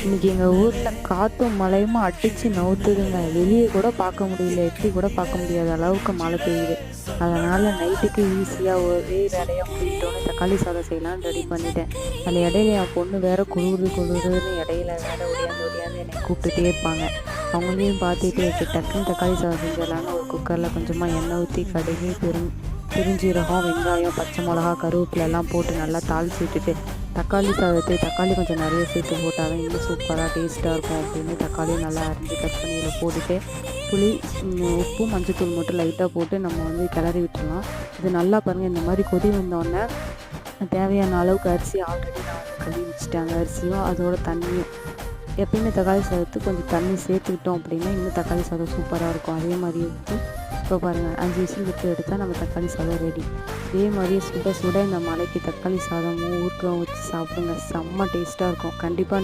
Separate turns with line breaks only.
இன்றைக்கி எங்கள் ஊரில் காற்றும் மழையுமா அடித்து நவுத்துதுங்க. வெளியே கூட பார்க்க முடியல, எட்டி கூட பார்க்க முடியாத அளவுக்கு மழை பெய்யுது. அதனால் நைட்டுக்கு ஈஸியாக ஒரே வேலையாக முடிக்கிட்டோன்னு தக்காளி சாதம் செய்யலான்னு ரெடி பண்ணிட்டேன். அந்த இடையில என் பொண்ணு வேறு குளிருன்னு இடையில வேறு ஒடியாந்து என்னை கூப்பிட்டுட்டே இருப்பாங்க. அவங்களையும் பார்த்துட்டு டக்குன்னு தக்காளி சாதம் செஞ்சிடலான்னு ஒரு குக்கரில் கொஞ்சமாக எண்ணெய் ஊற்றி கடுகு பெருஞ்சீரகம், வெங்காயம், பச்சை மிளகா, கருவேப்பிலை எல்லாம் போட்டு நல்லா தாளித்து விட்டுட்டு தக்காளி கொஞ்சம் நிறைய சேர்த்து போட்டால் தான் இன்னும் சூப்பராக டேஸ்ட்டாக இருக்கும் அப்படின்னு தக்காளியும் நல்லா அரிஞ்சு கட் பண்ணி இதில் போட்டுட்டு புளி, உப்பு, மஞ்சத்தூள் மட்டும் லைட்டாக போட்டு நம்ம கிளறி விட்டுடலாம். இது நல்லா பாருங்கள், இந்த மாதிரி கொதி வந்தோடனே தேவையான அளவுக்கு அரிசி ஆல்ரெடி நான் கழுவி வச்சுட்டேன். அந்த அரிசியும் அதோட தண்ணியும் எப்பயுமே தக்காளி சாதத்துக்கு கொஞ்சம் தண்ணி சேர்த்துக்கிட்டோம் அப்படின்னா இன்னும் தக்காளி சாதம் சூப்பராக இருக்கும். அதே மாதிரி எடுத்து இப்போ பாருங்கள் 5 விசில் விட்டு எடுத்தால் நம்ம தக்காளி சாதம் ரெடி. இதே மாதிரியே சுட சுட இந்த மழைக்கு தக்காளி சாதமும் ஊறுகாயும் வச்சு சாப்பிடுங்க, செம்ம டேஸ்ட்டாக இருக்கும். கண்டிப்பாக